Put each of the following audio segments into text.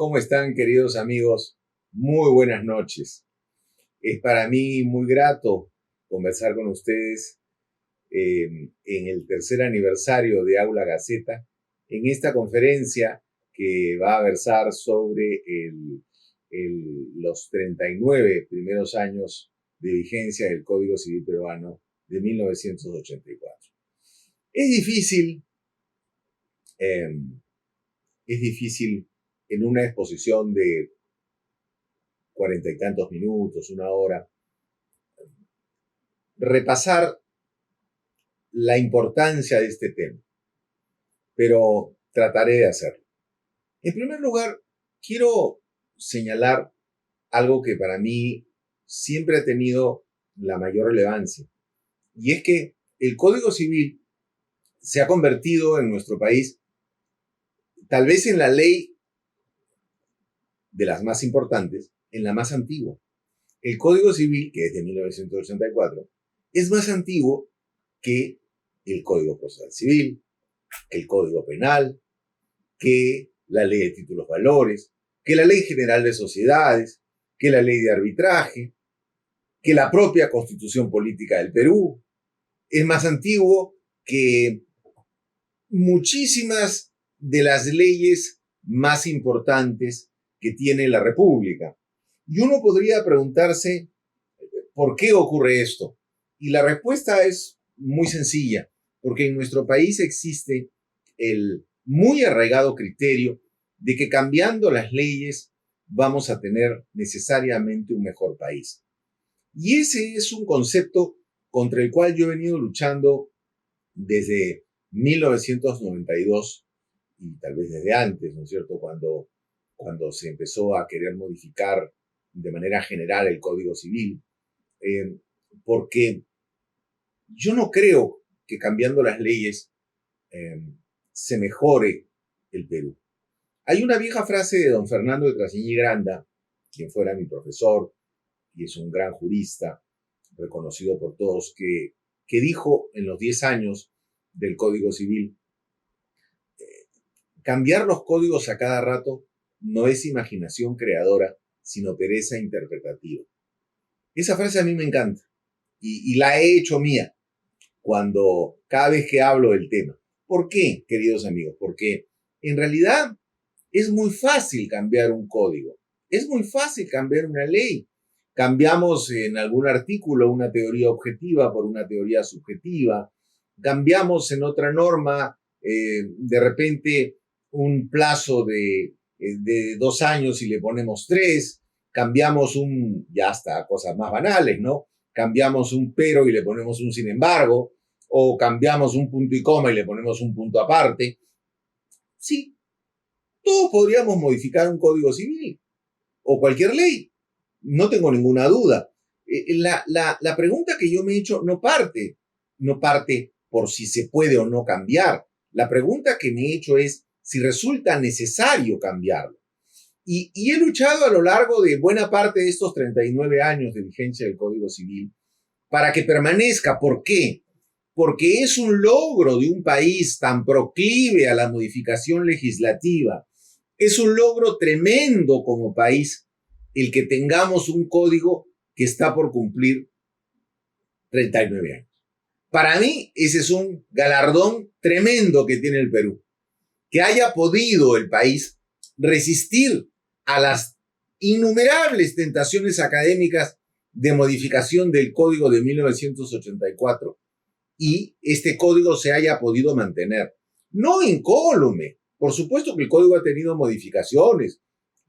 ¿Cómo están, queridos amigos? Muy buenas noches. Es para mí muy grato conversar con ustedes en el tercer aniversario de Aula Gaceta, en esta conferencia que va a versar sobre los 39 primeros años de vigencia del Código Civil Peruano de 1984. Es difícil en una exposición de 40 y tantos minutos, una hora, repasar la importancia de este tema, pero trataré de hacerlo. En primer lugar, quiero señalar algo que para mí siempre ha tenido la mayor relevancia, y es que el Código Civil se ha convertido en nuestro país tal vez en la ley de las más importantes, en la más antigua. El Código Civil, que es de 1984, es más antiguo que el Código Procesal Civil, que el Código Penal, que la Ley de Títulos Valores, que la Ley General de Sociedades, que la Ley de Arbitraje, que la propia Constitución Política del Perú. Es más antiguo que muchísimas de las leyes más importantes que tiene la República. Y uno podría preguntarse, ¿por qué ocurre esto? Y la respuesta es muy sencilla, porque en nuestro país existe el muy arraigado criterio de que cambiando las leyes vamos a tener necesariamente un mejor país. Y ese es un concepto contra el cual yo he venido luchando desde 1992 y tal vez desde antes, ¿no es cierto?, cuando se empezó a querer modificar de manera general el Código Civil, porque yo no creo que cambiando las leyes se mejore el Perú. Hay una vieja frase de don Fernando de Trasiñé y Granda, quien fuera mi profesor y es un gran jurista, reconocido por todos, que dijo en los 10 años del Código Civil, cambiar los códigos a cada rato no es imaginación creadora, sino pereza interpretativa. Esa frase a mí me encanta y la he hecho mía cada vez que hablo del tema. ¿Por qué, queridos amigos? Porque en realidad es muy fácil cambiar un código, es muy fácil cambiar una ley. Cambiamos en algún artículo una teoría objetiva por una teoría subjetiva, cambiamos en otra norma de repente un plazo de 2 años y le ponemos 3, cambiamos ya hasta cosas más banales, ¿no? Cambiamos un pero y le ponemos un sin embargo, o cambiamos un punto y coma y le ponemos un punto aparte. Sí, todos podríamos modificar un código civil o cualquier ley, no tengo ninguna duda. La pregunta que yo me he hecho no parte por si se puede o no cambiar. La pregunta que me he hecho es si resulta necesario cambiarlo. Y he luchado a lo largo de buena parte de estos 39 años de vigencia del Código Civil para que permanezca. ¿Por qué? Porque es un logro de un país tan proclive a la modificación legislativa. Es un logro tremendo como país el que tengamos un código que está por cumplir 39 años. Para mí, ese es un galardón tremendo que tiene el Perú. Que haya podido el país resistir a las innumerables tentaciones académicas de modificación del Código de 1984 y este código se haya podido mantener. No incólume. Por supuesto que el código ha tenido modificaciones.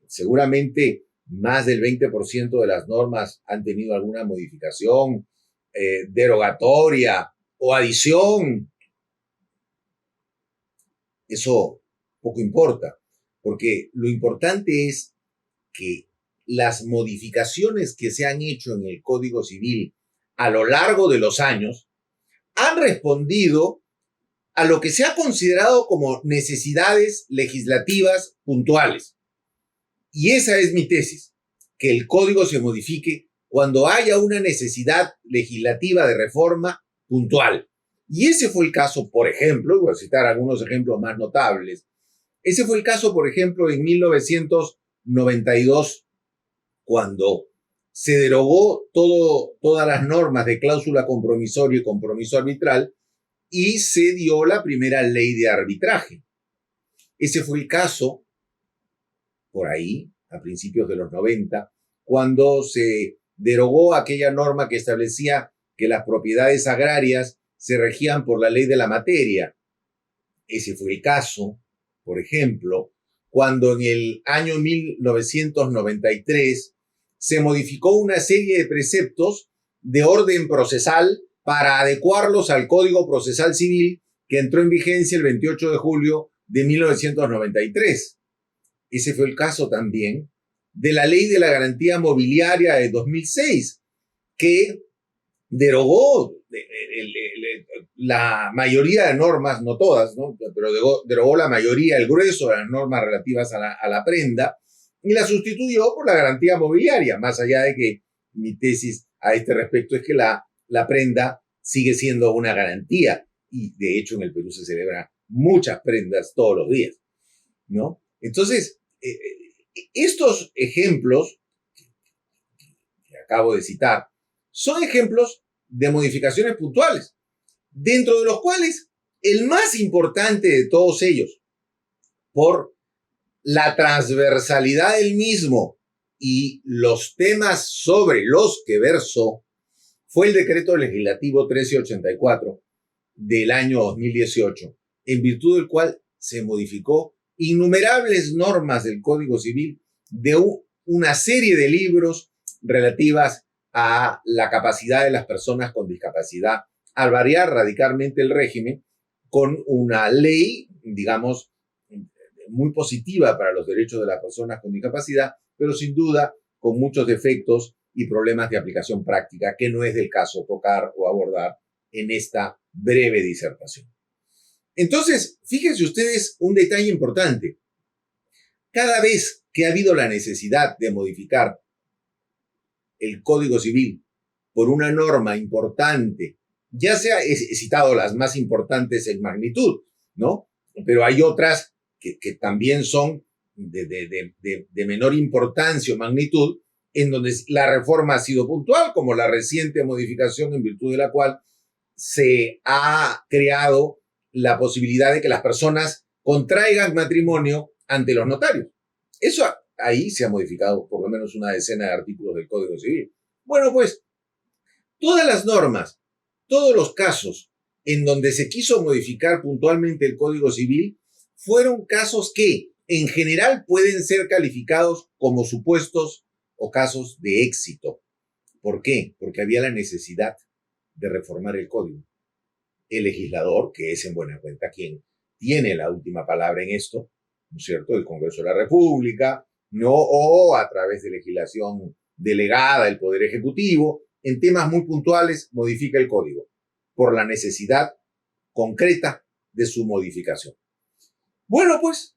Seguramente más del 20% de las normas han tenido alguna modificación derogatoria o adición. Eso poco importa, porque lo importante es que las modificaciones que se han hecho en el Código Civil a lo largo de los años han respondido a lo que se ha considerado como necesidades legislativas puntuales. Y esa es mi tesis, que el código se modifique cuando haya una necesidad legislativa de reforma puntual. Y ese fue el caso, por ejemplo, voy a citar algunos ejemplos más notables, ese fue el caso, por ejemplo, en 1900 92, cuando se derogó todas las normas de cláusula compromisoria y compromiso arbitral y se dio la primera ley de arbitraje. Ese fue el caso, por ahí, a principios de los 90, cuando se derogó aquella norma que establecía que las propiedades agrarias se regían por la ley de la materia. Ese fue el caso, por ejemplo, cuando en el año 1993 se modificó una serie de preceptos de orden procesal para adecuarlos al Código Procesal Civil que entró en vigencia el 28 de julio de 1993. Ese fue el caso también de la Ley de la Garantía Mobiliaria de 2006, que derogó la mayoría de normas, no todas, ¿no? Pero derogó la mayoría, el grueso de las normas relativas a la prenda y la sustituyó por la garantía mobiliaria, más allá de que mi tesis a este respecto es que la prenda sigue siendo una garantía y de hecho en el Perú se celebran muchas prendas todos los días, ¿no? Entonces, estos ejemplos que acabo de citar son ejemplos de modificaciones puntuales, dentro de los cuales el más importante de todos ellos, por la transversalidad del mismo y los temas sobre los que versó, fue el decreto legislativo 1384 del año 2018, en virtud del cual se modificó innumerables normas del Código Civil de una serie de libros relativas a la capacidad de las personas con discapacidad, al variar radicalmente el régimen con una ley, digamos, muy positiva para los derechos de las personas con discapacidad, pero sin duda con muchos defectos y problemas de aplicación práctica que no es del caso tocar o abordar en esta breve disertación. Entonces, fíjense ustedes un detalle importante. Cada vez que ha habido la necesidad de modificar el Código Civil por una norma importante, ya sea, he citado las más importantes en magnitud, ¿no? Pero hay otras que también son de menor importancia o magnitud, en donde la reforma ha sido puntual, como la reciente modificación en virtud de la cual se ha creado la posibilidad de que las personas contraigan matrimonio ante los notarios. Eso ahí se ha modificado por lo menos una decena de artículos del Código Civil. Bueno, pues, todas las normas, todos los casos en donde se quiso modificar puntualmente el Código Civil fueron casos que, en general, pueden ser calificados como supuestos o casos de éxito. ¿Por qué? Porque había la necesidad de reformar el código. El legislador, que es en buena cuenta quien tiene la última palabra en esto, ¿no es cierto?, el Congreso de la República, no, o a través de legislación delegada el Poder Ejecutivo, en temas muy puntuales modifica el código por la necesidad concreta de su modificación. Bueno, pues,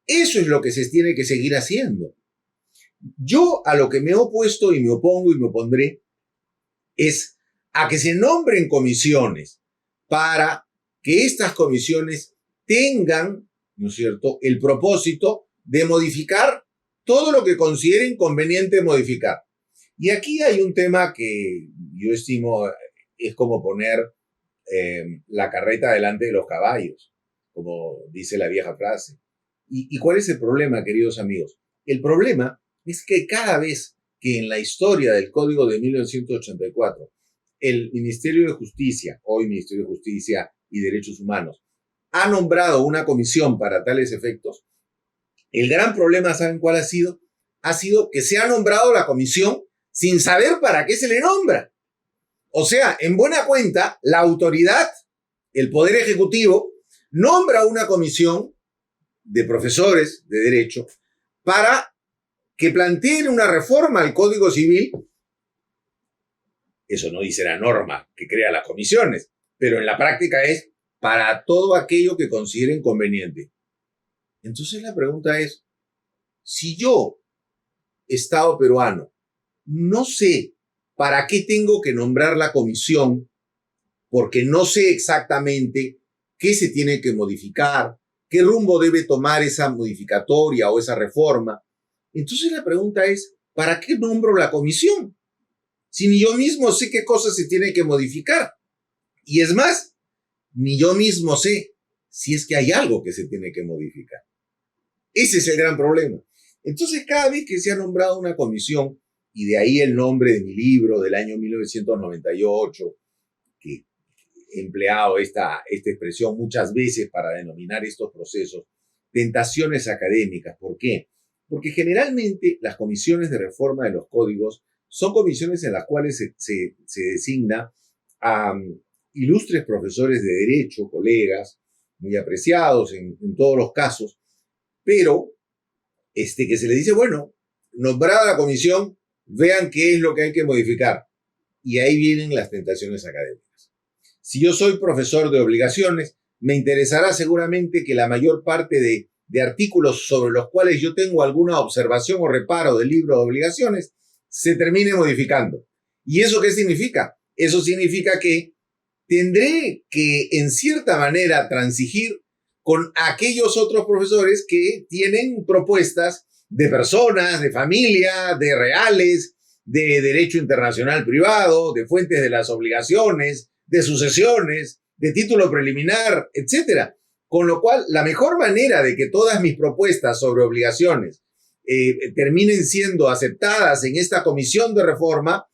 eso es lo que se tiene que seguir haciendo. Yo a lo que me he opuesto y me opongo y me opondré es a que se nombren comisiones para que estas comisiones tengan, ¿no es cierto?, el propósito de modificar todo lo que consideren conveniente modificar. Y aquí hay un tema que yo estimo es como poner la carreta delante de los caballos, como dice la vieja frase. ¿Y cuál es el problema, queridos amigos? El problema es que cada vez que en la historia del Código de 1984 el Ministerio de Justicia, hoy Ministerio de Justicia y Derechos Humanos, ha nombrado una comisión para tales efectos, el gran problema, ¿saben cuál ha sido? Ha sido que se ha nombrado la comisión sin saber para qué se le nombra. O sea, en buena cuenta, la autoridad, el Poder Ejecutivo, nombra una comisión de profesores de derecho para que planteen una reforma al Código Civil. Eso no dice la norma que crea las comisiones, pero en la práctica es para todo aquello que consideren conveniente. Entonces la pregunta es, si yo, Estado peruano, no sé para qué tengo que nombrar la comisión, porque no sé exactamente qué se tiene que modificar, qué rumbo debe tomar esa modificatoria o esa reforma, Entonces la pregunta es, ¿para qué nombro la comisión? Si ni yo mismo sé qué cosas se tienen que modificar. Y es más, ni yo mismo sé si es que hay algo que se tiene que modificar. Ese es el gran problema. Entonces, cada vez que se ha nombrado una comisión, y de ahí el nombre de mi libro del año 1998, que he empleado esta expresión muchas veces para denominar estos procesos, tentaciones académicas. ¿Por qué? Porque generalmente las comisiones de reforma de los códigos son comisiones en las cuales se designa a ilustres profesores de derecho, colegas, muy apreciados en todos los casos, pero que se le dice, bueno, nombrada la comisión, vean qué es lo que hay que modificar. Y ahí vienen las tentaciones académicas. Si yo soy profesor de obligaciones, me interesará seguramente que la mayor parte de artículos sobre los cuales yo tengo alguna observación o reparo del libro de obligaciones se termine modificando. ¿Y eso qué significa? Eso significa que tendré que, en cierta manera, transigir con aquellos otros profesores que tienen propuestas de personas, de familia, de reales, de derecho internacional privado, de fuentes de las obligaciones, de sucesiones, de título preliminar, etc. Con lo cual, la mejor manera de que todas mis propuestas sobre obligaciones terminen siendo aceptadas en esta comisión de reforma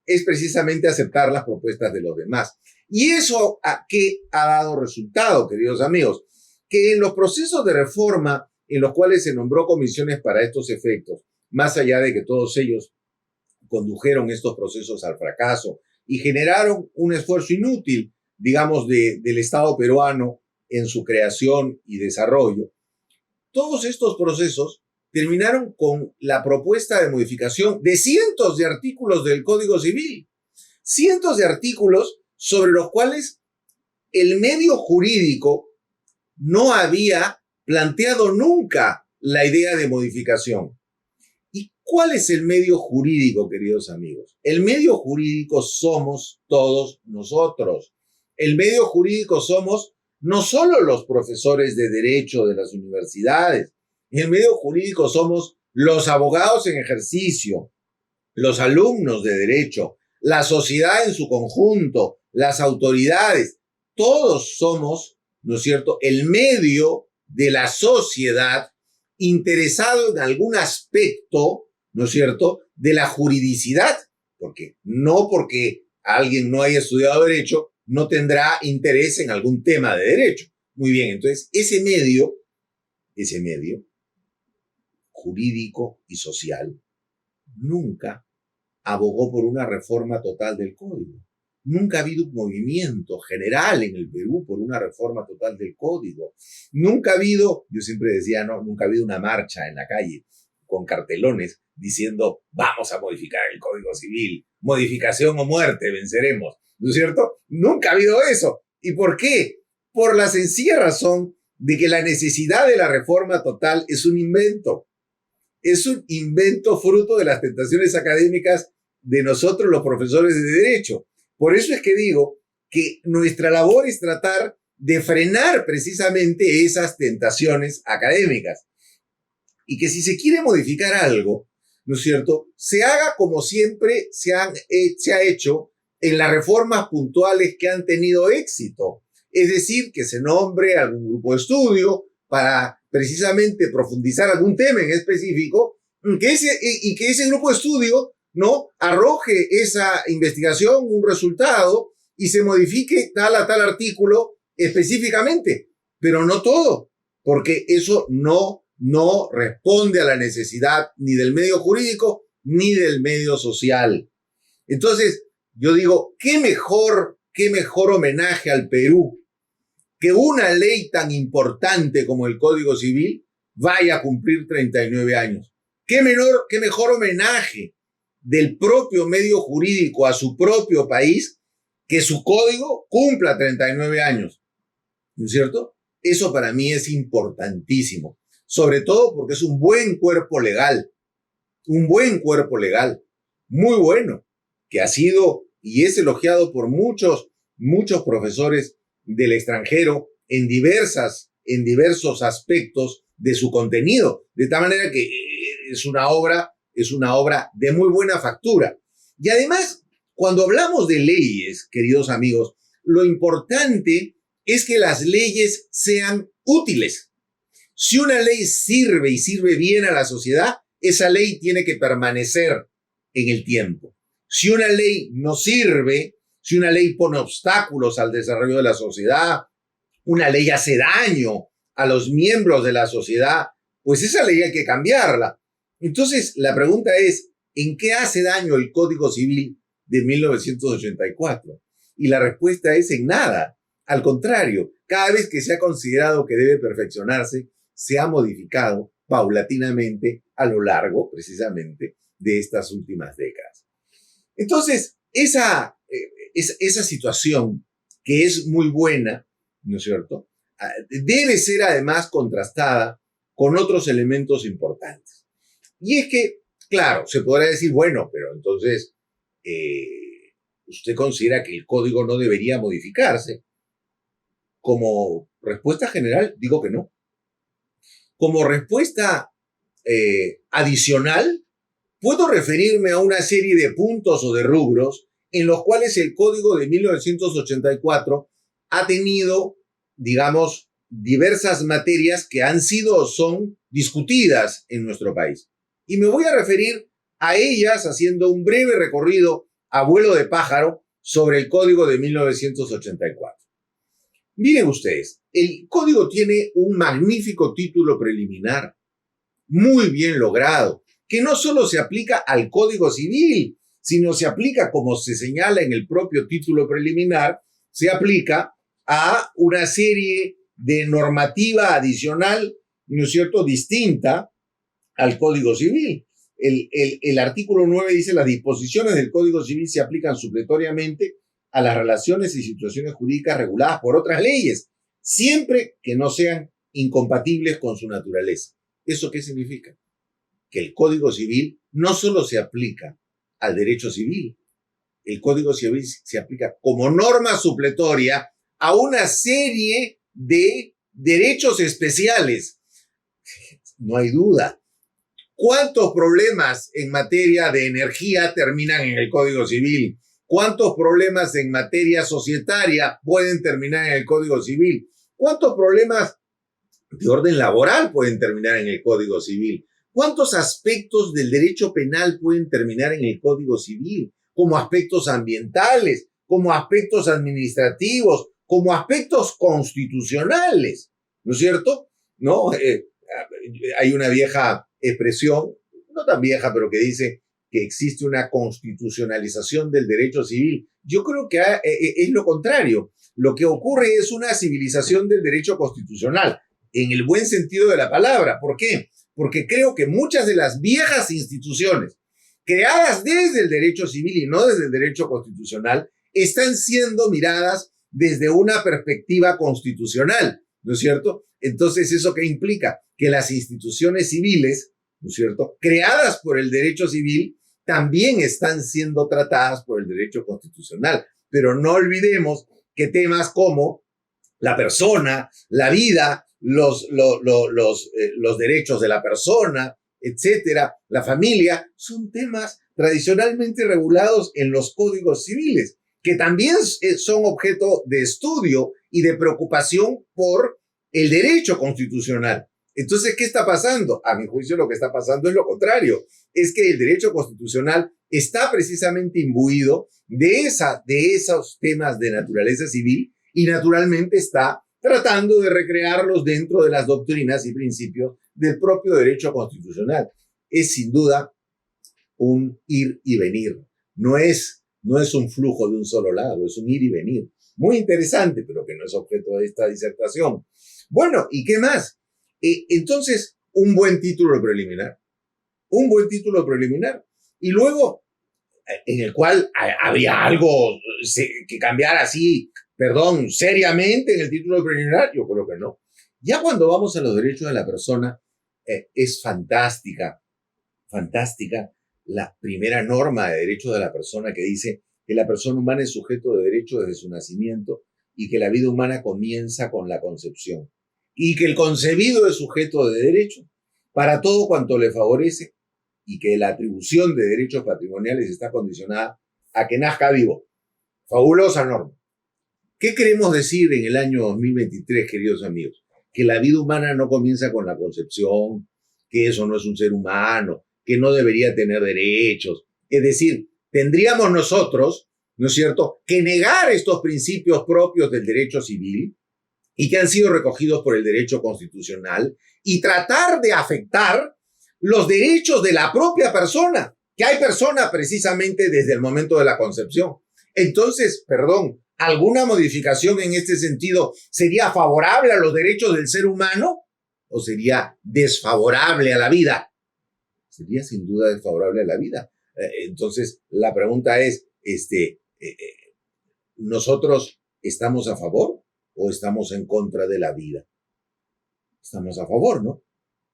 es precisamente aceptar las propuestas de los demás. ¿Y eso a qué ha dado resultado, queridos amigos? Que en los procesos de reforma en los cuales se nombró comisiones para estos efectos, más allá de que todos ellos condujeron estos procesos al fracaso y generaron un esfuerzo inútil, digamos, del Estado peruano en su creación y desarrollo, todos estos procesos terminaron con la propuesta de modificación de cientos de artículos del Código Civil, cientos de artículos sobre los cuales el medio jurídico no había planteado nunca la idea de modificación. ¿Y cuál es el medio jurídico, queridos amigos? El medio jurídico somos todos nosotros. El medio jurídico somos no solo los profesores de derecho de las universidades. El medio jurídico somos los abogados en ejercicio, los alumnos de derecho, la sociedad en su conjunto, las autoridades. Todos somos, ¿no es cierto?, el medio de la sociedad interesado en algún aspecto, ¿no es cierto?, de la juridicidad, porque no porque alguien no haya estudiado derecho, no tendrá interés en algún tema de derecho. Muy bien, entonces ese medio jurídico y social nunca abogó por una reforma total del código. Nunca ha habido un movimiento general en el Perú por una reforma total del código. Nunca ha habido, yo siempre decía, no, nunca ha habido una marcha en la calle con cartelones diciendo vamos a modificar el Código Civil, modificación o muerte, venceremos, ¿no es cierto? Nunca ha habido eso. ¿Y por qué? Por la sencilla razón de que la necesidad de la reforma total es un invento. Es un invento fruto de las tentaciones académicas de nosotros los profesores de derecho. Por eso es que digo que nuestra labor es tratar de frenar precisamente esas tentaciones académicas. Y que si se quiere modificar algo, ¿no es cierto?, se haga como siempre se ha hecho en las reformas puntuales que han tenido éxito. Es decir, que se nombre algún grupo de estudio para precisamente profundizar algún tema en específico, y que ese grupo de estudio, ¿no?, arroje esa investigación, un resultado, y se modifique tal a tal artículo específicamente, pero no todo, porque eso no responde a la necesidad ni del medio jurídico ni del medio social. Entonces, yo digo, qué mejor homenaje al Perú que una ley tan importante como el Código Civil vaya a cumplir 39 años. Qué mejor homenaje del propio medio jurídico a su propio país que su código cumpla 39 años. ¿No es cierto? Eso para mí es importantísimo. Sobre todo porque es un buen cuerpo legal. Un buen cuerpo legal. Muy bueno. Que ha sido y es elogiado por muchos profesores del extranjero en diversos aspectos de su contenido. De tal manera que es una obra de muy buena factura. Y además, cuando hablamos de leyes, queridos amigos, lo importante es que las leyes sean útiles. Si una ley sirve y sirve bien a la sociedad, esa ley tiene que permanecer en el tiempo. Si una ley no sirve, si una ley pone obstáculos al desarrollo de la sociedad, una ley hace daño a los miembros de la sociedad, pues esa ley hay que cambiarla. Entonces, la pregunta es, ¿en qué hace daño el Código Civil de 1984? Y la respuesta es en nada. Al contrario, cada vez que se ha considerado que debe perfeccionarse, se ha modificado paulatinamente a lo largo, precisamente, de estas últimas décadas. Entonces, esa situación, que es muy buena, ¿no es cierto?, debe ser además contrastada con otros elementos importantes. Y es que, claro, se podrá decir, bueno, pero entonces, ¿usted considera que el código no debería modificarse? Como respuesta general, digo que no. Como respuesta adicional, puedo referirme a una serie de puntos o de rubros en los cuales el Código de 1984 ha tenido, digamos, diversas materias que han sido o son discutidas en nuestro país. Y me voy a referir a ellas haciendo un breve recorrido a vuelo de pájaro sobre el Código de 1984. Miren ustedes, el Código tiene un magnífico título preliminar, muy bien logrado, que no solo se aplica al Código Civil, sino se aplica, como se señala en el propio título preliminar, se aplica a una serie de normativa adicional, ¿no es cierto?, distinta al Código Civil. El artículo 9 dice: las disposiciones del Código Civil se aplican supletoriamente a las relaciones y situaciones jurídicas reguladas por otras leyes, siempre que no sean incompatibles con su naturaleza. ¿Eso qué significa? Que el Código Civil no solo se aplica al derecho civil, el Código Civil se aplica como norma supletoria a una serie de derechos especiales. No hay duda. ¿Cuántos problemas en materia de energía terminan en el Código Civil? ¿Cuántos problemas en materia societaria pueden terminar en el Código Civil? ¿Cuántos problemas de orden laboral pueden terminar en el Código Civil? ¿Cuántos aspectos del derecho penal pueden terminar en el Código Civil? Como aspectos ambientales, como aspectos administrativos, como aspectos constitucionales, ¿no es cierto? ¿No? Hay una vieja expresión, no tan vieja, pero que dice que existe una constitucionalización del derecho civil. Yo creo que es lo contrario. Lo que ocurre es una civilización del derecho constitucional, en el buen sentido de la palabra. ¿Por qué? Porque creo que muchas de las viejas instituciones creadas desde el derecho civil y no desde el derecho constitucional están siendo miradas desde una perspectiva constitucional, ¿no es cierto? Entonces, ¿eso qué implica? Que las instituciones civiles, ¿no es cierto?, creadas por el derecho civil, también están siendo tratadas por el derecho constitucional. Pero no olvidemos que temas como la persona, la vida, los derechos de la persona, etcétera, la familia, son temas tradicionalmente regulados en los códigos civiles, que también son objeto de estudio y de preocupación por el derecho constitucional. Entonces, ¿qué está pasando? A mi juicio, lo que está pasando es lo contrario. Es que el derecho constitucional está precisamente imbuido de esos temas de naturaleza civil y naturalmente está tratando de recrearlos dentro de las doctrinas y principios del propio derecho constitucional. Es sin duda un ir y venir. No es un flujo de un solo lado, es un ir y venir. Muy interesante, pero que no es objeto de esta disertación. Bueno, ¿y qué más? Entonces, un buen título preliminar. Un buen título preliminar. Y luego, en el cual habría algo que cambiar así, seriamente en el título preliminar, yo creo que no. Ya cuando vamos a los derechos de la persona, es fantástica la primera norma de derechos de la persona que dice que la persona humana es sujeto de derecho desde su nacimiento y que la vida humana comienza con la concepción y que el concebido es sujeto de derecho para todo cuanto le favorece y que la atribución de derechos patrimoniales está condicionada a que nazca vivo. Fabulosa norma. ¿Qué queremos decir en el año 2023, queridos amigos? Que la vida humana no comienza con la concepción, que eso no es un ser humano, que no debería tener derechos. Es decir, tendríamos nosotros, ¿no es cierto?, que negar estos principios propios del derecho civil y que han sido recogidos por el derecho constitucional y tratar de afectar los derechos de la propia persona, que hay persona precisamente desde el momento de la concepción. Entonces, ¿alguna modificación en este sentido sería favorable a los derechos del ser humano o sería desfavorable a la vida? Sería sin duda desfavorable a la vida. Entonces, la pregunta es, ¿nosotros estamos a favor o estamos en contra de la vida? Estamos a favor, ¿no?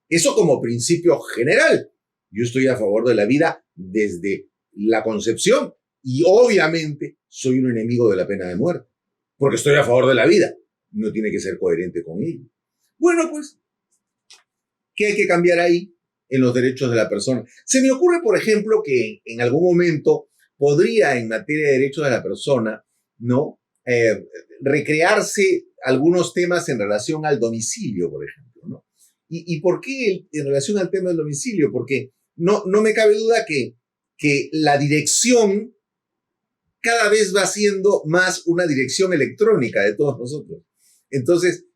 Eso como principio general. Yo estoy a favor de la vida desde la concepción y obviamente soy un enemigo de la pena de muerte, porque estoy a favor de la vida. No tiene que ser coherente con ello. Bueno, pues, ¿qué hay que cambiar ahí en los derechos de la persona? Se me ocurre, por ejemplo, que en algún momento podría, en materia de derechos de la persona, ¿no?, recrearse algunos temas en relación al domicilio, por ejemplo, ¿no? ¿Y por qué en relación al tema del domicilio? Porque no me cabe duda que la dirección cada vez va siendo más una dirección electrónica de todos nosotros. Entonces,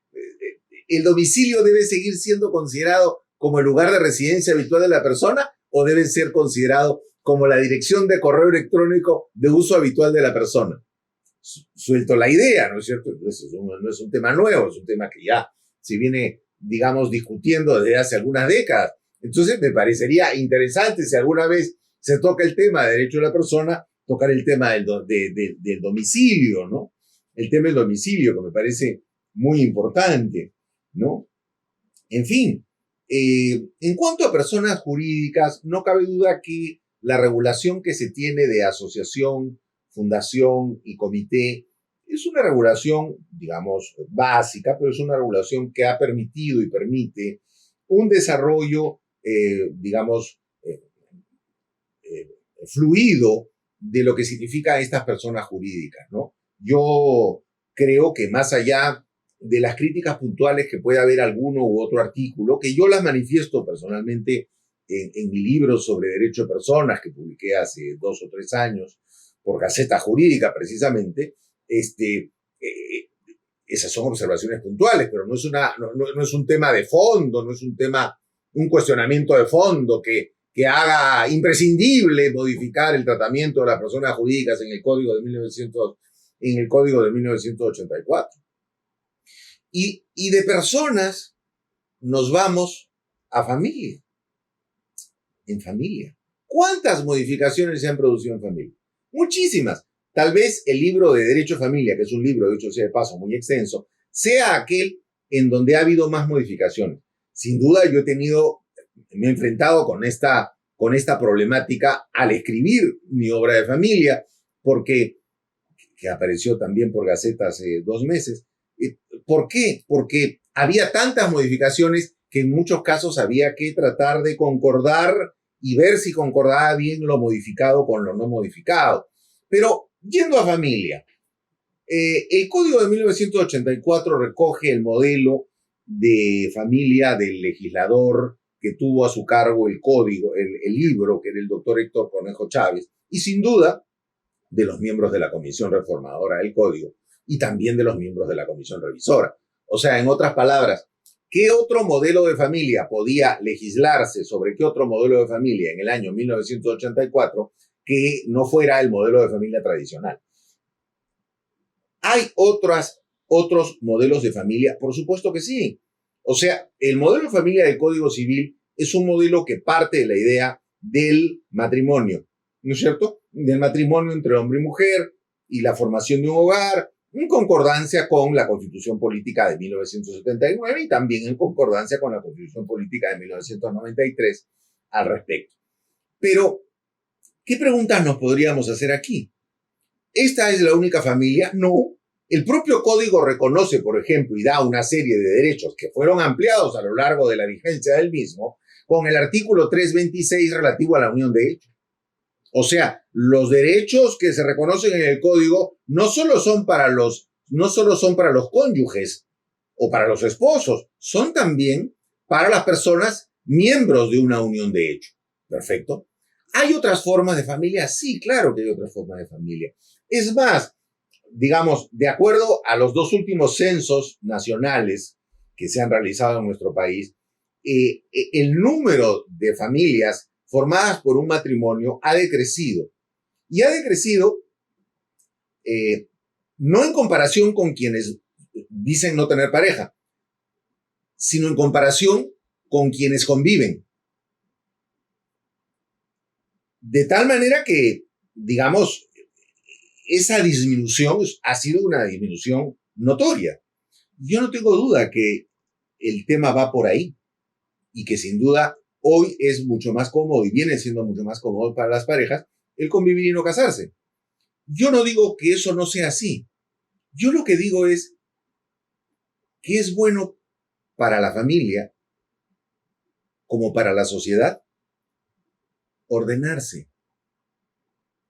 ¿el domicilio debe seguir siendo considerado como el lugar de residencia habitual de la persona o debe ser considerado como la dirección de correo electrónico de uso habitual de la persona? Suelto la idea, ¿no es cierto? No es un tema nuevo, es un tema que ya se viene, digamos, discutiendo desde hace algunas décadas. Entonces, me parecería interesante si alguna vez se toca el tema de derecho de la persona, tocar el tema del domicilio, ¿no? El tema del domicilio, que me parece muy importante, ¿no? En fin, en cuanto a personas jurídicas, no cabe duda que la regulación que se tiene de asociación, fundación y comité es una regulación, digamos, básica, pero es una regulación que ha permitido y permite un desarrollo, digamos, fluido de lo que significan estas personas jurídicas, ¿no? Yo creo que más allá de las críticas puntuales que pueda haber alguno u otro artículo, que yo las manifiesto personalmente en mi libro sobre derecho de personas, que publiqué hace 2 o 3 años por Gaceta Jurídica, precisamente, esas son observaciones puntuales, pero no es un tema de fondo, no es un cuestionamiento de fondo que haga imprescindible modificar el tratamiento de las personas jurídicas en el Código de 1984. Y de personas nos vamos a familia. En familia. ¿Cuántas modificaciones se han producido en familia? Muchísimas. Tal vez el libro de Derecho a Familia, que es un libro, de hecho sea de paso, muy extenso, sea aquel en donde ha habido más modificaciones. Sin duda me he enfrentado con esta problemática al escribir mi obra de familia, que apareció también por Gaceta hace 2 meses. ¿Por qué? Porque había tantas modificaciones que en muchos casos había que tratar de concordar y ver si concordaba bien lo modificado con lo no modificado. Pero, yendo a familia, el Código de 1984 recoge el modelo de familia del legislador que tuvo a su cargo el código, el libro, que era el doctor Héctor Cornejo Chávez, y sin duda de los miembros de la Comisión Reformadora del Código y también de los miembros de la Comisión Revisora. O sea, en otras palabras, ¿qué otro modelo de familia podía legislarse sobre qué otro modelo de familia en el año 1984 que no fuera el modelo de familia tradicional? ¿Hay otros modelos de familia? Por supuesto que sí. O sea, el modelo de familia del Código Civil es un modelo que parte de la idea del matrimonio, ¿no es cierto? Del matrimonio entre hombre y mujer y la formación de un hogar, en concordancia con la Constitución Política de 1979 y también en concordancia con la Constitución Política de 1993 al respecto. Pero, ¿qué preguntas nos podríamos hacer aquí? ¿Esta es la única familia? No. El propio Código reconoce, por ejemplo, y da una serie de derechos que fueron ampliados a lo largo de la vigencia del mismo, con el artículo 326 relativo a la unión de hechos. O sea, los derechos que se reconocen en el código no solo son para los cónyuges o para los esposos, son también para las personas miembros de una unión de hecho. Perfecto. ¿Hay otras formas de familia? Sí, claro que hay otras formas de familia. Es más, digamos, de acuerdo a los 2 últimos censos nacionales que se han realizado en nuestro país, el número de familias formadas por un matrimonio ha decrecido. Y ha decrecido no en comparación con quienes dicen no tener pareja, sino en comparación con quienes conviven. De tal manera que, digamos, esa disminución ha sido una disminución notoria. Yo no tengo duda que el tema va por ahí y que sin duda hoy es mucho más cómodo y viene siendo mucho más cómodo para las parejas el convivir y no casarse. Yo no digo que eso no sea así. Yo lo que digo es que es bueno para la familia como para la sociedad ordenarse.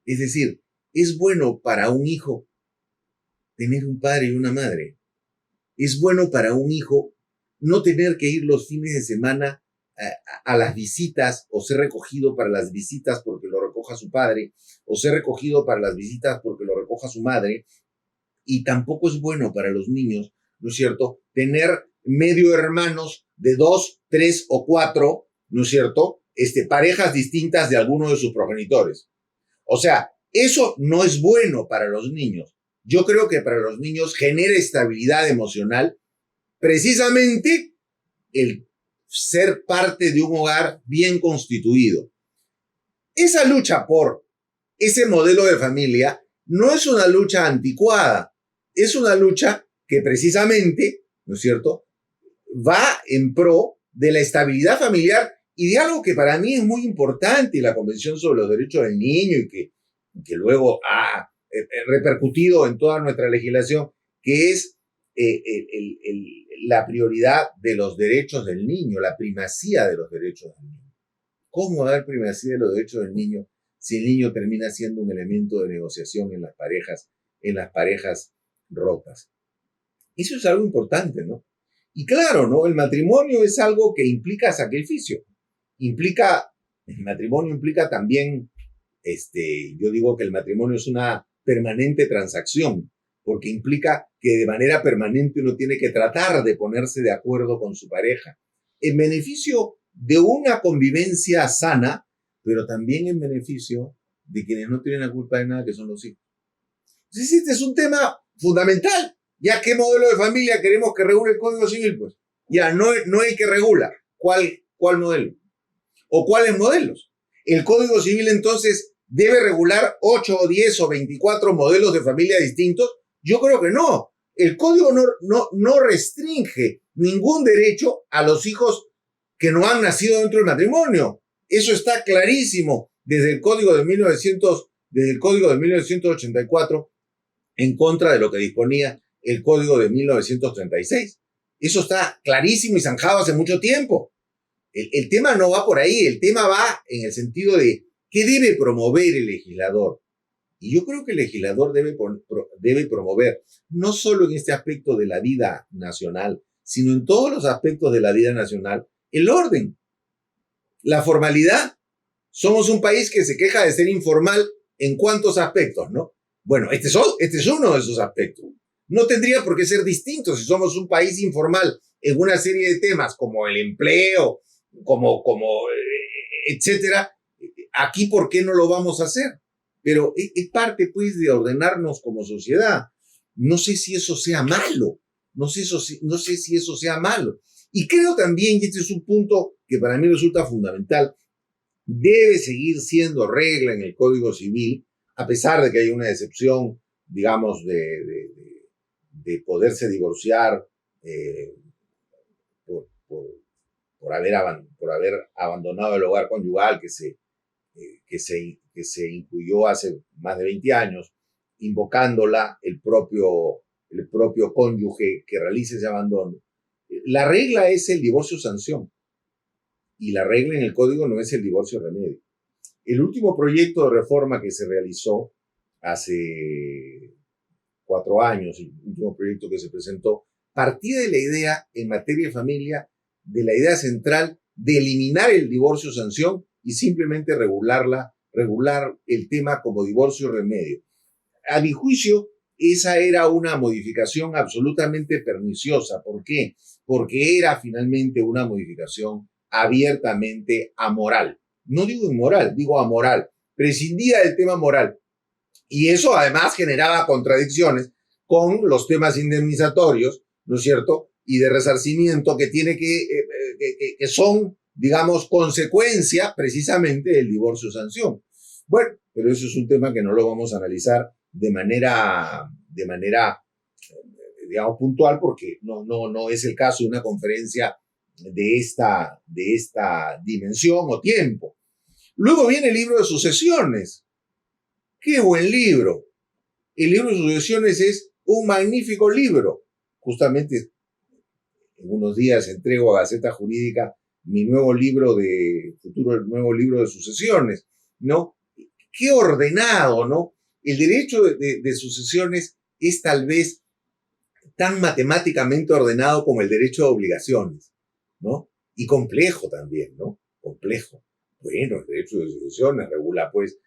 Es decir, es bueno para un hijo tener un padre y una madre. Es bueno para un hijo no tener que ir los fines de semana a las visitas o ser recogido para las visitas porque lo recoja su padre o ser recogido para las visitas porque lo recoja su madre. Y tampoco es bueno para los niños, ¿no es cierto?, tener medio hermanos de 2, 3 o 4, ¿no es cierto?, parejas distintas de alguno de sus progenitores. O sea, eso no es bueno para los niños. Yo creo que para los niños genera estabilidad emocional precisamente el ser parte de un hogar bien constituido. Esa lucha por ese modelo de familia no es una lucha anticuada, es una lucha que precisamente, ¿no es cierto?, va en pro de la estabilidad familiar y de algo que para mí es muy importante, la Convención sobre los Derechos del Niño y que luego ha repercutido en toda nuestra legislación, que es la prioridad de los derechos del niño, la primacía de los derechos del niño. ¿Cómo dar primacía de los derechos del niño si el niño termina siendo un elemento de negociación en las parejas rotas? Eso es algo importante, ¿no? Y claro, ¿no? El matrimonio es algo que implica sacrificio. El matrimonio implica también, yo digo que el matrimonio es una permanente transacción, porque implica que de manera permanente uno tiene que tratar de ponerse de acuerdo con su pareja, en beneficio de una convivencia sana, pero también en beneficio de quienes no tienen la culpa de nada, que son los hijos. Entonces, este es un tema fundamental. ¿Ya qué modelo de familia queremos que regule el Código Civil? Pues ya no el que regula. ¿Cuál modelo? ¿O cuáles modelos? El Código Civil entonces debe regular 8 o 10 o 24 modelos de familia distintos. Yo creo que no. El Código no restringe ningún derecho a los hijos que no han nacido dentro del matrimonio. Eso está clarísimo desde el Código de 1984 en contra de lo que disponía el Código de 1936. Eso está clarísimo y zanjado hace mucho tiempo. El tema no va por ahí, el tema va en el sentido de qué debe promover el legislador. Y yo creo que el legislador debe promover, no solo en este aspecto de la vida nacional, sino en todos los aspectos de la vida nacional, el orden, la formalidad. Somos un país que se queja de ser informal en cuántos aspectos, ¿no? Bueno, este es uno de esos aspectos. No tendría por qué ser distinto si somos un país informal en una serie de temas como el empleo, etcétera. Aquí, ¿por qué no lo vamos a hacer? Pero es parte, pues, de ordenarnos como sociedad. No sé si eso sea malo. No sé si eso sea malo. Y creo también, y este es un punto que para mí resulta fundamental, debe seguir siendo regla en el Código Civil, a pesar de que hay una excepción, digamos, de poderse divorciar por haber abandonado el hogar conyugal que se incluyó hace más de 20 años, invocándola el propio cónyuge que realice ese abandono. La regla es el divorcio sanción. y la regla en el código no es el divorcio remedio. El último proyecto de reforma que se realizó hace 4 años, el último proyecto que se presentó, partía de la idea en materia de familia, de la idea central de eliminar el divorcio sanción y simplemente regular el tema como divorcio remedio. A mi juicio, esa era una modificación absolutamente perniciosa. ¿Por qué? Porque era finalmente una modificación abiertamente amoral. No digo inmoral, digo amoral. Prescindía del tema moral. Y eso además generaba contradicciones con los temas indemnizatorios, ¿no es cierto? Y de resarcimiento que son, digamos, consecuencia precisamente del divorcio sanción. Bueno, pero eso es un tema que no lo vamos a analizar de manera digamos, puntual, porque no es el caso de una conferencia de esta dimensión o tiempo. Luego viene el libro de sucesiones. ¡Qué buen libro! El libro de sucesiones es un magnífico libro. Justamente en unos días entrego a Gaceta Jurídica mi nuevo libro de sucesiones, ¿no? ¡Qué ordenado!, ¿no? El derecho de sucesiones es tal vez tan matemáticamente ordenado como el derecho de obligaciones, ¿no? Y complejo también, ¿no? Complejo. Bueno, el derecho de sucesiones regula, pues,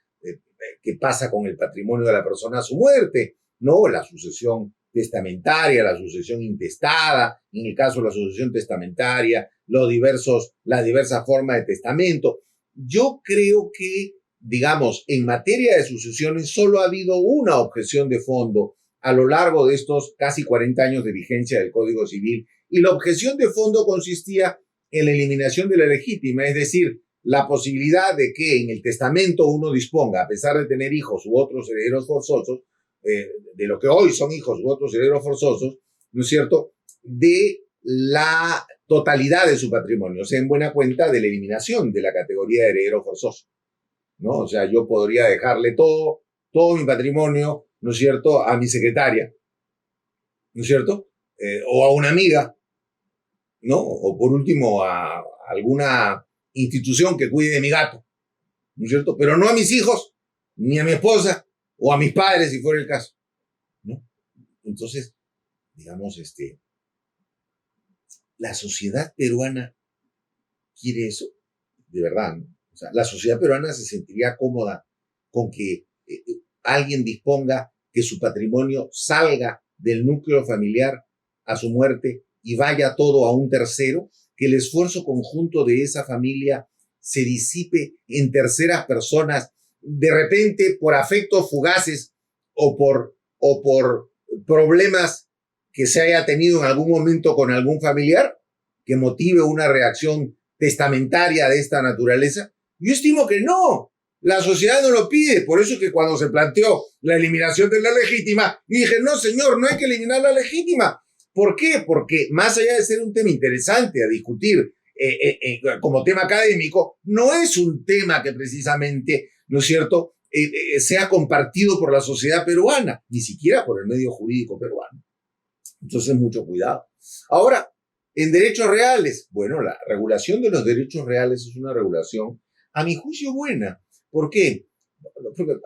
qué pasa con el patrimonio de la persona a su muerte, ¿no? La sucesión testamentaria, la sucesión intestada, en el caso de la sucesión testamentaria, las diversas formas de testamento. Yo creo que, digamos, en materia de sucesiones solo ha habido una objeción de fondo a lo largo de estos casi 40 años de vigencia del Código Civil, y la objeción de fondo consistía en la eliminación de la legítima, es decir, la posibilidad de que en el testamento uno disponga, a pesar de tener hijos u otros herederos forzosos, de lo que hoy son hijos u otros herederos forzosos, ¿no es cierto?, de la totalidad de su patrimonio, o sea, en buena cuenta de la eliminación de la categoría de heredero forzoso, ¿no? O sea, yo podría dejarle todo mi patrimonio, ¿no es cierto?, a mi secretaria, ¿no es cierto?, o a una amiga, ¿no? O por último a alguna institución que cuide de mi gato, ¿no es cierto? Pero no a mis hijos, ni a mi esposa, o a mis padres, si fuera el caso, ¿no? Entonces, digamos, la sociedad peruana quiere eso, de verdad, ¿no? O sea, la sociedad peruana se sentiría cómoda con que alguien disponga que su patrimonio salga del núcleo familiar a su muerte y vaya todo a un tercero, que el esfuerzo conjunto de esa familia se disipe en terceras personas, de repente por afectos fugaces o por problemas que se haya tenido en algún momento con algún familiar que motive una reacción testamentaria de esta naturaleza. Yo estimo que no. La sociedad no lo pide. Por eso es que cuando se planteó la eliminación de la legítima, dije, no, señor, no hay que eliminar la legítima. ¿Por qué? Porque más allá de ser un tema interesante a discutir como tema académico, no es un tema que precisamente, ¿no es cierto?, sea compartido por la sociedad peruana, ni siquiera por el medio jurídico peruano. Entonces, mucho cuidado. Ahora, en derechos reales, bueno, la regulación de los derechos reales es una regulación, a mi juicio, buena. ¿Por qué? Porque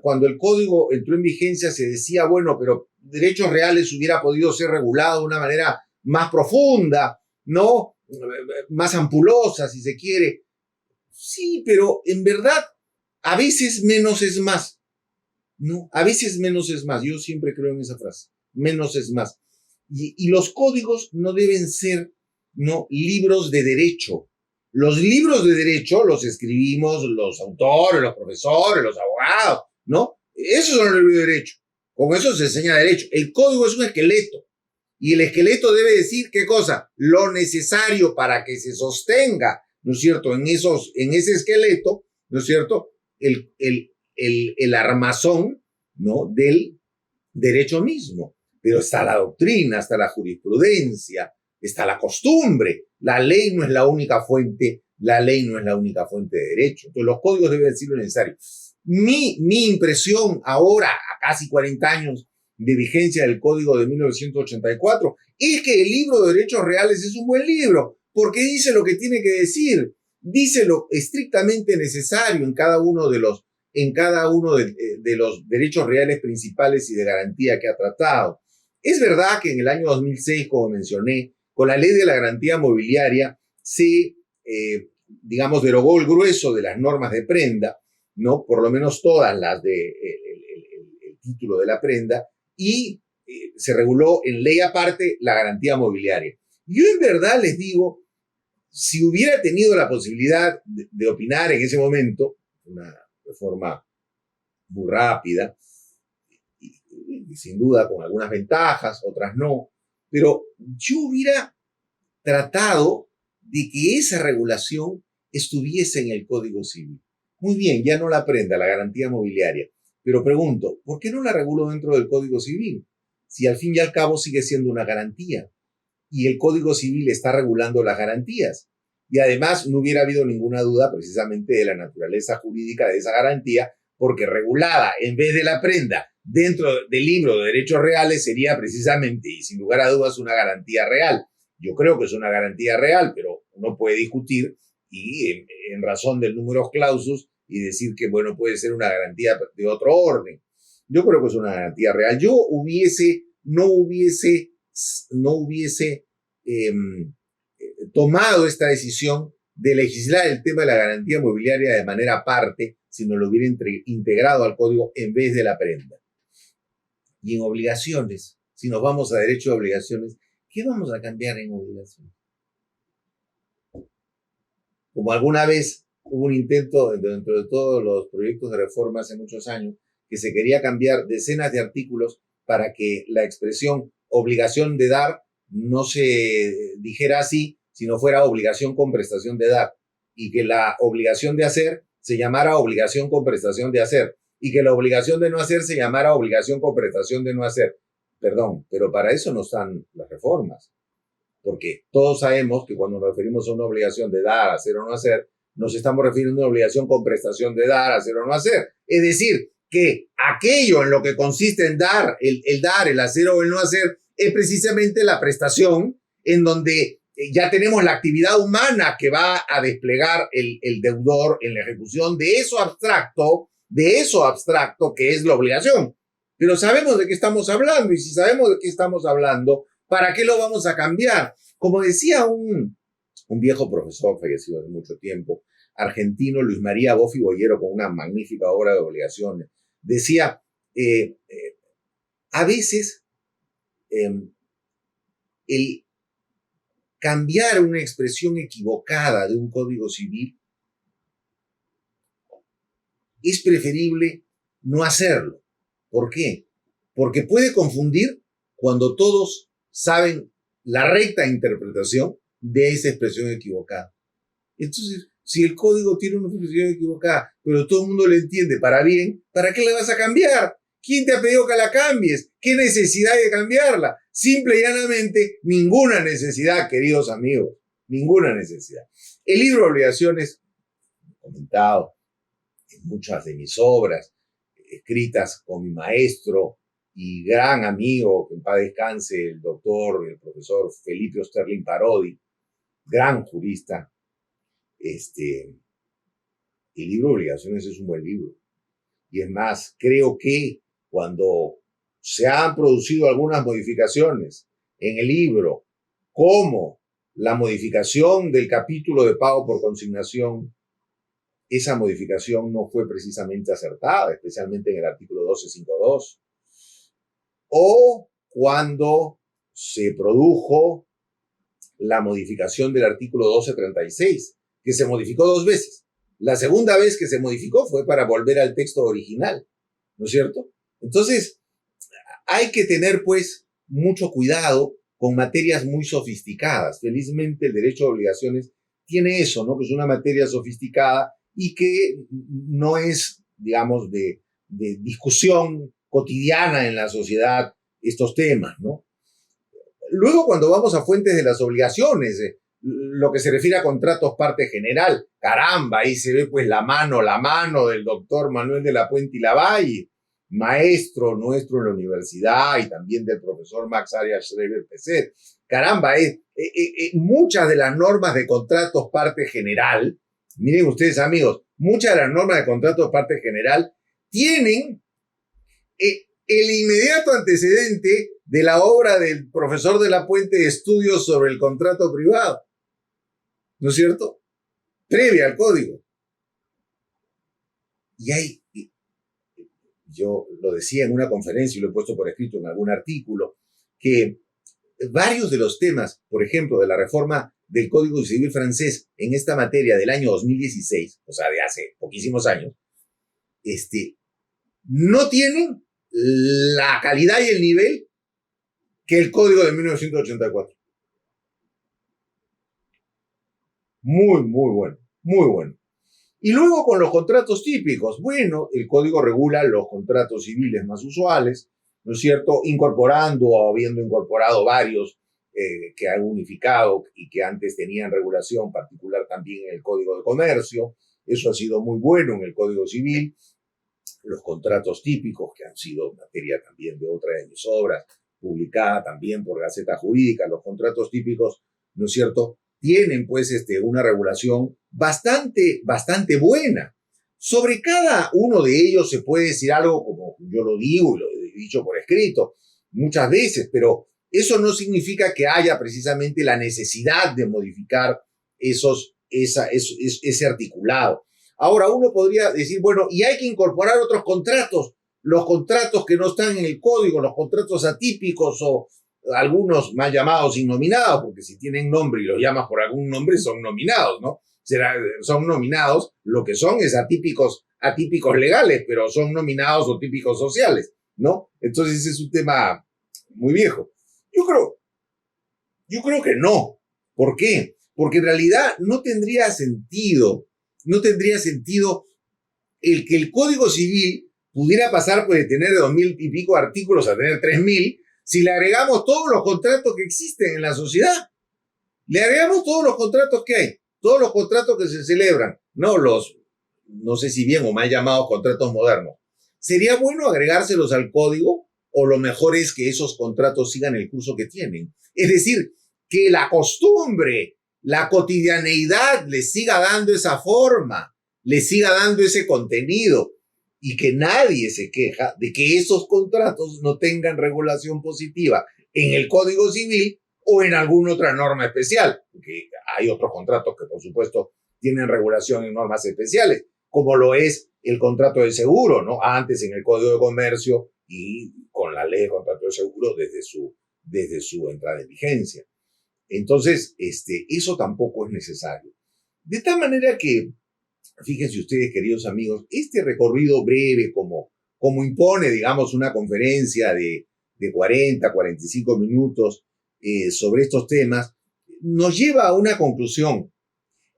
cuando el código entró en vigencia se decía, bueno, pero derechos reales hubiera podido ser regulado de una manera más profunda, ¿no? Más ampulosa, si se quiere. Sí, pero en verdad, a veces menos es más, ¿no? A veces menos es más. Yo siempre creo en esa frase. Menos es más. Y los códigos no deben ser, ¿no?, libros de derecho. Los libros de derecho los escribimos los autores, los profesores, los abogados, ¿no? Esos son los libros de derecho. Con eso se enseña derecho. El código es un esqueleto. Y el esqueleto debe decir, ¿qué cosa? Lo necesario para que se sostenga, ¿no es cierto?, en ese esqueleto, ¿no es cierto?, el armazón, ¿no?, del derecho mismo. Pero está la doctrina, está la jurisprudencia, está la costumbre. La ley no es la única fuente, de derecho. Entonces los códigos deben decir lo necesario. Mi impresión ahora, a casi 40 años de vigencia del Código de 1984, es que el libro de derechos reales es un buen libro, porque dice lo que tiene que decir. dice lo estrictamente necesario en cada uno de los derechos reales principales y de garantía que ha tratado. Es verdad que en el año 2006, como mencioné, con la ley de la garantía mobiliaria se, derogó el grueso de las normas de prenda, ¿no? Por lo menos todas las de el título de la prenda, y se reguló en ley aparte la garantía mobiliaria. Yo en verdad les digo, si hubiera tenido la posibilidad de opinar en ese momento, una reforma muy rápida, y sin duda con algunas ventajas, otras no, pero yo hubiera tratado de que esa regulación estuviese en el Código Civil. Muy bien, ya no la prenda, la garantía mobiliaria, pero pregunto, ¿por qué no la regulo dentro del Código Civil? Si al fin y al cabo sigue siendo una garantía y el Código Civil está regulando las garantías. Y además no hubiera habido ninguna duda precisamente de la naturaleza jurídica de esa garantía, porque regulada en vez de la prenda dentro del libro de derechos reales sería precisamente y sin lugar a dudas una garantía real. Yo creo que es una garantía real, pero uno puede discutir y en razón del numerus clausus y decir que, bueno, puede ser una garantía de otro orden. Yo creo que es una garantía real. Yo no hubiese tomado esta decisión de legislar el tema de la garantía mobiliaria de manera aparte, sino lo hubiera integrado al código en vez de la prenda. Y en obligaciones, si nos vamos a derecho de obligaciones, ¿qué vamos a cambiar en obligaciones? Como alguna vez hubo un intento dentro de todos los proyectos de reforma hace muchos años, que se quería cambiar decenas de artículos para que la expresión obligación de dar no se dijera así, sino fuera obligación con prestación de dar, y que la obligación de hacer se llamara obligación con prestación de hacer, y que la obligación de no hacer se llamara obligación con prestación de no hacer. Perdón, pero para eso no están las reformas, porque todos sabemos que cuando nos referimos a una obligación de dar, hacer o no hacer, nos estamos refiriendo a una obligación con prestación de dar, hacer o no hacer. Es decir, que aquello en lo que consiste en dar, el dar, el hacer o el no hacer, es precisamente la prestación en donde ya tenemos la actividad humana que va a desplegar el deudor en la ejecución de eso abstracto que es la obligación. Pero sabemos de qué estamos hablando, y si sabemos de qué estamos hablando, ¿para qué lo vamos a cambiar? Como decía un viejo profesor fallecido hace mucho tiempo, argentino, Luis María Boffi Boyero, con una magnífica obra de obligaciones, decía, a veces el cambiar una expresión equivocada de un código civil es preferible no hacerlo. ¿Por qué? Porque puede confundir cuando todos saben la recta interpretación de esa expresión equivocada. Entonces, si el código tiene una expresión equivocada, pero todo el mundo le entiende para bien, ¿para qué la vas a cambiar? ¿Quién te ha pedido que la cambies? ¿Qué necesidad hay de cambiarla? Simple y llanamente, ninguna necesidad, queridos amigos, ninguna necesidad. El libro de obligaciones, comentado en muchas de mis obras, escritas con mi maestro y gran amigo, que en paz descanse, el profesor Felipe Osterling Parodi, gran jurista. El libro de obligaciones es un buen libro. Y es más, creo que cuando se han producido algunas modificaciones en el libro, como la modificación del capítulo de pago por consignación, esa modificación no fue precisamente acertada, especialmente en el artículo 1252. O cuando se produjo la modificación del artículo 1236, que se modificó 2 veces. La segunda vez que se modificó fue para volver al texto original, ¿no es cierto? Entonces, hay que tener, pues, mucho cuidado con materias muy sofisticadas. Felizmente, el derecho de obligaciones tiene eso, ¿no? Que es una materia sofisticada y que no es, digamos, de discusión cotidiana en la sociedad estos temas, ¿no? Luego, cuando vamos a fuentes de las obligaciones, lo que se refiere a contratos parte general, caramba, ahí se ve pues la mano del doctor Manuel de la Puente y Lavalle, maestro nuestro en la universidad, y también del profesor Max Arias Schreiber Peset. Caramba, muchas de las normas de contratos parte general Miren ustedes, amigos, muchas de las normas de contrato de parte general tienen el inmediato antecedente de la obra del profesor de la Puente de Estudios sobre el contrato privado, ¿no es cierto? Previa al código. Y yo lo decía en una conferencia y lo he puesto por escrito en algún artículo, que varios de los temas, por ejemplo, de la reforma del Código Civil francés en esta materia del año 2016, o sea, de hace poquísimos años, no tienen la calidad y el nivel que el Código de 1984. Muy, muy bueno, muy bueno. Y luego con los contratos típicos. Bueno, el código regula los contratos civiles más usuales, ¿no es cierto? Incorporando o habiendo incorporado varios que han unificado y que antes tenían regulación particular también en el Código de Comercio. Eso ha sido muy bueno en el Código Civil. Los contratos típicos, que han sido materia también de otra de mis obras, publicada también por Gaceta Jurídica, los contratos típicos, ¿no es cierto?, tienen pues una regulación bastante buena. Sobre cada uno de ellos se puede decir algo, como yo lo digo y lo he dicho por escrito muchas veces, pero eso no significa que haya precisamente la necesidad de modificar ese articulado. Ahora uno podría decir, bueno, y hay que incorporar otros contratos, los contratos que no están en el código, los contratos atípicos o algunos más llamados innominados, porque si tienen nombre y los llamas por algún nombre son nominados, ¿no? Son nominados, lo que son es atípicos legales, pero son nominados o típicos sociales, ¿no? Entonces ese es un tema muy viejo. Yo creo que no. ¿Por qué? Porque en realidad no tendría sentido el que el Código Civil pudiera pasar pues, de tener 2.000 y pico artículos a tener 3.000 si le agregamos todos los contratos que existen en la sociedad. Le agregamos todos los contratos que hay, todos los contratos que se celebran, no sé si bien o mal llamados contratos modernos. ¿Sería bueno agregárselos al código o lo mejor es que esos contratos sigan el curso que tienen? Es decir, que la costumbre, la cotidianeidad les siga dando esa forma, les siga dando ese contenido y que nadie se queja de que esos contratos no tengan regulación positiva en el Código Civil o en alguna otra norma especial, porque hay otros contratos que por supuesto tienen regulación en normas especiales, como lo es el contrato de seguro, ¿no? Antes en el Código de Comercio y con la ley de contrato de seguro desde su entrada en vigencia. Entonces, eso tampoco es necesario. De tal manera que, fíjense ustedes, queridos amigos, este recorrido breve, como impone, digamos, una conferencia de 45 minutos sobre estos temas, nos lleva a una conclusión.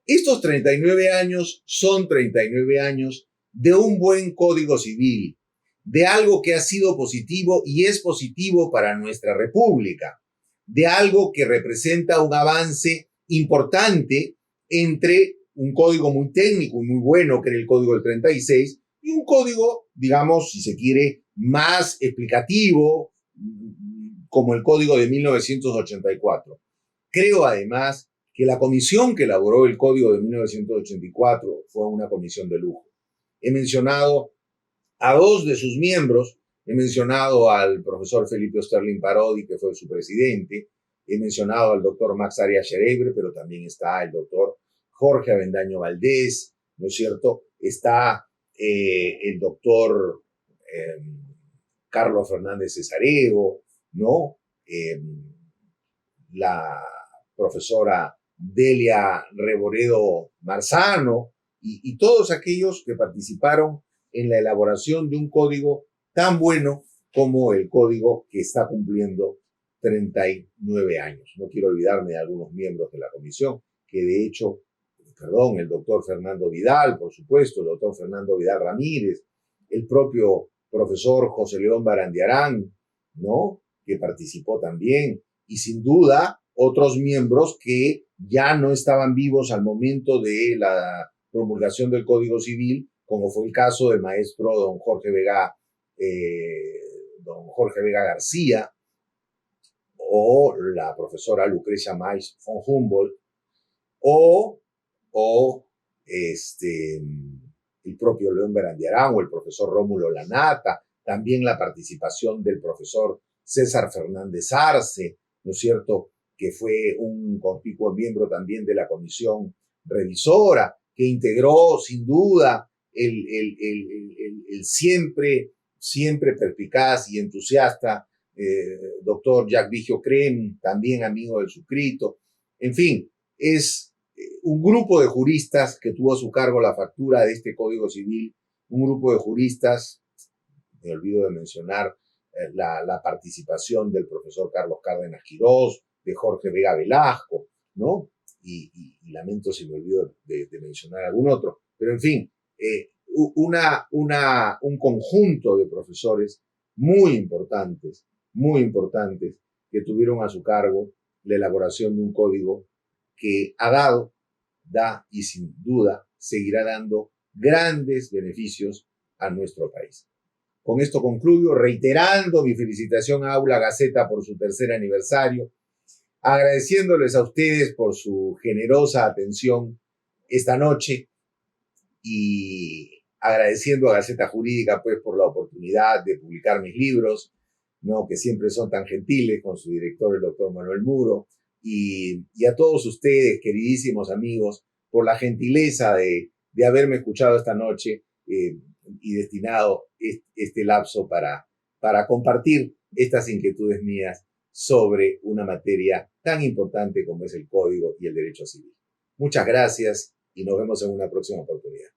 Estos 39 años son 39 años de un buen código civil, de algo que ha sido positivo y es positivo para nuestra república, de algo que representa un avance importante entre un código muy técnico y muy bueno, que era el código del 36, y un código, digamos, si se quiere, más explicativo, como el código de 1984. Creo, además, que la comisión que elaboró el código de 1984 fue una comisión de lujo. He mencionado a dos de sus miembros, he mencionado al profesor Felipe Osterlin Parodi, que fue su presidente, he mencionado al doctor Max Arias Schereber, pero también está el doctor Jorge Avendaño Valdés, ¿no es cierto? Está el doctor Carlos Fernández Cesarego, ¿no? La profesora Delia Reboredo Marzano y todos aquellos que participaron en la elaboración de un código tan bueno como el código que está cumpliendo 39 años. No quiero olvidarme de algunos miembros de la comisión, que de hecho, el doctor Fernando Vidal, por supuesto, el doctor Fernando Vidal Ramírez, el propio profesor José León Barandiarán, ¿no?, que participó también, y sin duda otros miembros que ya no estaban vivos al momento de la promulgación del Código Civil, como fue el caso del maestro don Jorge Vega García, o la profesora Lucrecia Mais von Humboldt, o el propio León Berandiarán o el profesor Rómulo Lanata, también la participación del profesor César Fernández Arce, ¿no es cierto?, que fue un conspicuo miembro también de la comisión revisora, que integró sin duda el siempre perspicaz y entusiasta doctor Jacques Vigio Crem, también amigo del suscrito. En fin, es un grupo de juristas que tuvo a su cargo la factura de este Código Civil, un grupo de juristas, me olvido de mencionar la participación del profesor Carlos Cárdenas Quirós, de Jorge Vega Velasco, ¿no? Y lamento si me olvido de mencionar algún otro, pero en fin, un conjunto de profesores muy importantes, que tuvieron a su cargo la elaboración de un código que ha dado, da y sin duda seguirá dando grandes beneficios a nuestro país. Con esto concluyo, reiterando mi felicitación a Aula Gaceta por su tercer aniversario, agradeciéndoles a ustedes por su generosa atención esta noche y agradeciendo a Gaceta Jurídica pues por la oportunidad de publicar mis libros, ¿no?, que siempre son tan gentiles, con su director, el doctor Manuel Muro, y a todos ustedes, queridísimos amigos, por la gentileza de haberme escuchado esta noche y destinado este lapso para compartir estas inquietudes mías sobre una materia tan importante como es el Código y el Derecho Civil. Muchas gracias y nos vemos en una próxima oportunidad.